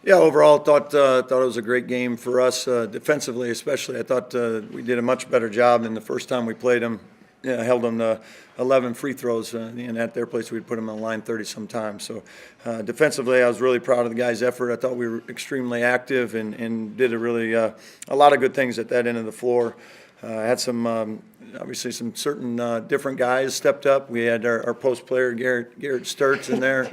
Yeah, overall, thought it was a great game for us defensively, especially. I thought we did a much better job than the first time we played them. Yeah, held them to 11 free throws, and at their place we'd put them on the line 30 sometimes. So defensively, I was really proud of the guys' effort. I thought we were extremely active and did a lot of good things at that end of the floor. Had some obviously some certain different guys stepped up. We had our post player Garrett Sturtz in there,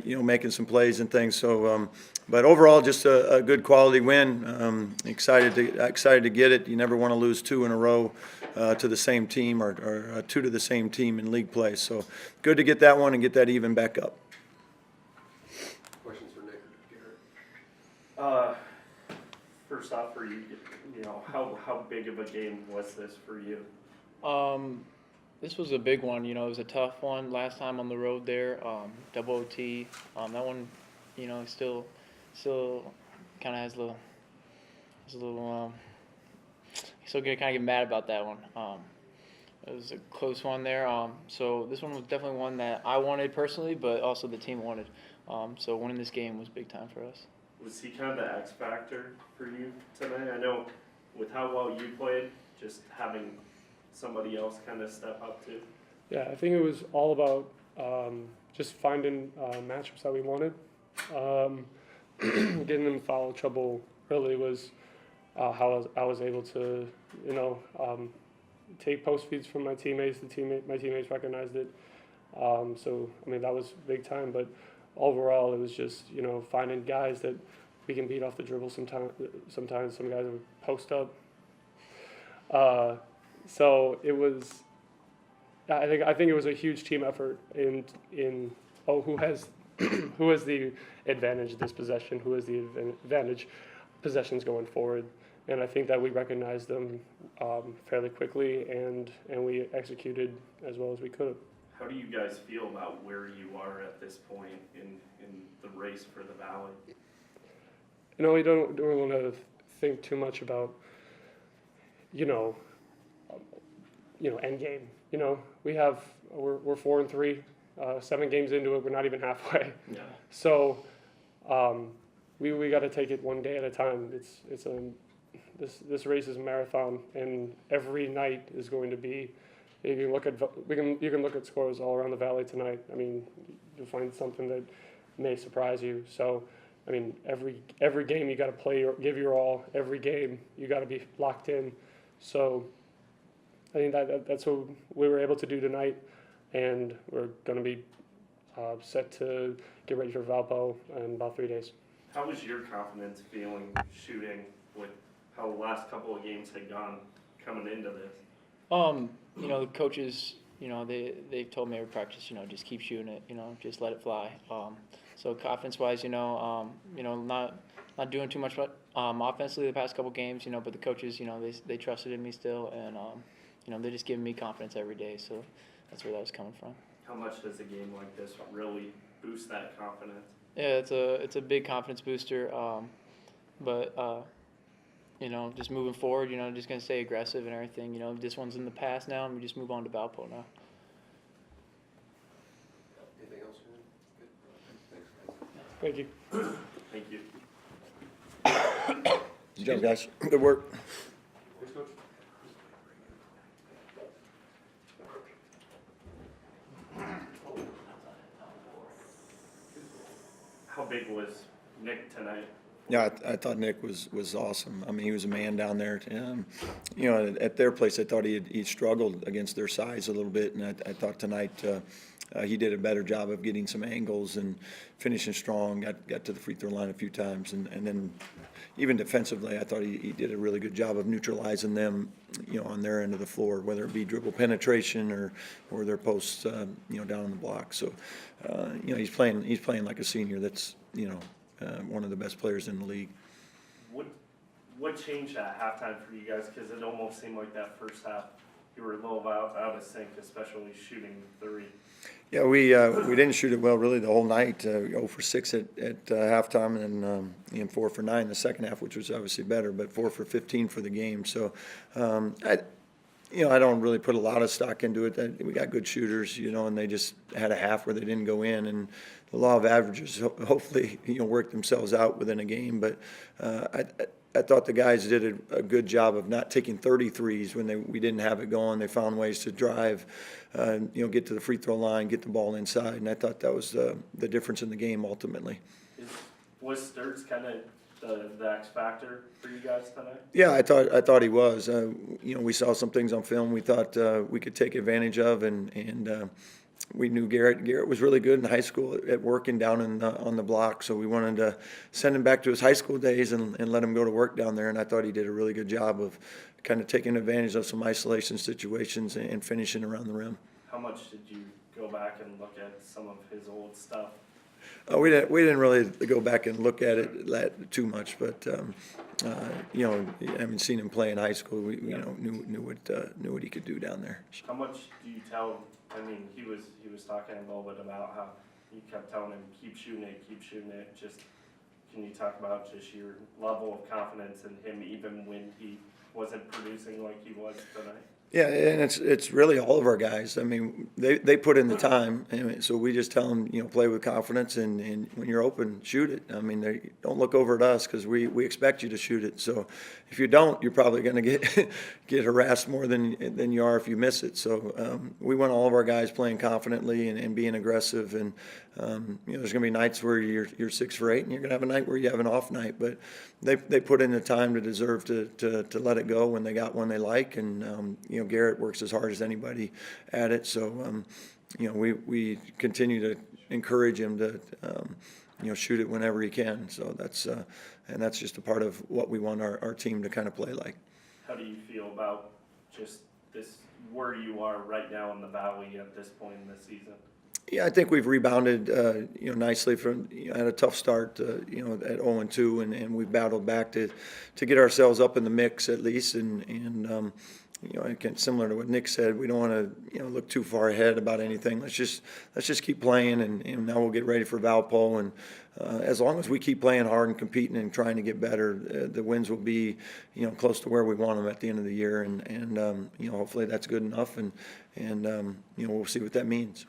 making some plays and things. So, but overall, just a good quality win. Excited to get it. You never want to lose two in a row to the same team or two to the same team in league play. So good to get that one and get that even back up. Questions for Nick or Garrett? First off, for you, how big of a game was this for you? This was a big one. It was a tough one last time on the road there. Double OT. That one, still kind of has a little. Still kind of get mad about that one. It was a close one there. So this one was definitely one that I wanted personally, but also the team wanted. So winning this game was big time for us. Was he kind of the X factor for you tonight? I know with how well you played, just having somebody else kind of step up too. Yeah, I think it was all about just finding matchups that we wanted. Getting in foul trouble really was how I was able to, take post feeds from my teammates. My teammates recognized it. So, that was big time. But overall, it was just, finding guys that we can beat off the dribble sometimes some guys would post up. So it was, I think it was a huge team effort in who has who has the advantage this possession, who has the advantage possessions going forward. And I think that we recognized them fairly quickly, and we executed as well as we could have. How do you guys feel about where you are at this point in the race for the Valley? We don't want to think too much about, end game. We're 4-3, 7 games into it. We're not even halfway. Yeah. So we got to take it one day at a time. This race is a marathon, and every night is going to be. You can look at scores all around the Valley tonight. You'll find something that may surprise you. So, every game you got to play, give your all. Every game you got to be locked in. So, I think that's what we were able to do tonight, and we're going to be set to get ready for Valpo in about 3 days. How was your confidence feeling shooting with how the last couple of games had gone coming into this? The coaches, they've told me every practice, just keep shooting it, just let it fly. So confidence-wise, not doing too much offensively the past couple games, but the coaches, they trusted in me still, and they're just giving me confidence every day. So that's where that was coming from. How much does a game like this really boost that confidence? Yeah, it's a big confidence booster. But just moving forward, just going to stay aggressive and everything. This one's in the past now, and we just move on to Valpo now. Anything else? Good. Thanks, guys. Thank you. Thank you. Good job, guys. Good work. Thanks, Coach. How big was Nick tonight? Yeah, I thought Nick was awesome. He was a man down there. At their place, I thought he struggled against their size a little bit, and I thought tonight he did a better job of getting some angles and finishing strong. Got to the free throw line a few times, and then even defensively, I thought he did a really good job of neutralizing them, on their end of the floor, whether it be dribble penetration or their posts, down on the block. So, he's playing like a senior. That's one of the best players in the league. What changed at halftime for you guys? Because it almost seemed like that first half you were a little out of sync, especially shooting three. Yeah, we didn't shoot it well really the whole night. 0 for 6 at halftime, and then 4 for 9 in the second half, which was obviously better, but 4 for 15 for the game. So, I don't really put a lot of stock into it. We got good shooters, and they just had a half where they didn't go in, and the law of averages hopefully, work themselves out within a game. But I thought the guys did a good job of not taking 33s when we didn't have it going. They found ways to drive, get to the free throw line, get the ball inside, and I thought that was the difference in the game ultimately. Was Sturtz kind of the X factor for you guys tonight? Yeah, I thought he was. We saw some things on film we thought we could take advantage of, and we knew Garrett. Garrett was really good in high school at working down on the block, so we wanted to send him back to his high school days and let him go to work down there. And I thought he did a really good job of kind of taking advantage of some isolation situations and finishing around the rim. How much did you go back and look at some of his old stuff? We didn't really go back and look at it too much, but having seen him play in high school, we knew what he could do down there. How much do you tell him? I mean, he was talking a little bit about how you kept telling him keep shooting it. Just can you talk about just your level of confidence in him, even when he wasn't producing like he was tonight? Yeah, and it's really all of our guys. I mean, they put in the time, and so we just tell them, play with confidence, and when you're open, shoot it. I mean, don't look over at us because we expect you to shoot it. So if you don't, you're probably going to get harassed more than you are if you miss it. So we want all of our guys playing confidently and being aggressive. And there's going to be nights where you're 6 for 8, and you're going to have a night where you have an off night. But they put in the time to deserve to let it go when they got one they like, and Garrett works as hard as anybody at it. So we continue to encourage him to shoot it whenever he can. So that's just a part of what we want our team to kind of play like. How do you feel about just this, where you are right now in the valley at this point in the season? Yeah, I think we've rebounded, nicely from had a tough start, at 0-2, and we've battled back to get ourselves up in the mix at least. And again, similar to what Nick said, we don't want to look too far ahead about anything. Let's just keep playing, and now we'll get ready for Valpo. And as long as we keep playing hard and competing and trying to get better, the wins will be close to where we want them at the end of the year. And hopefully that's good enough. And we'll see what that means.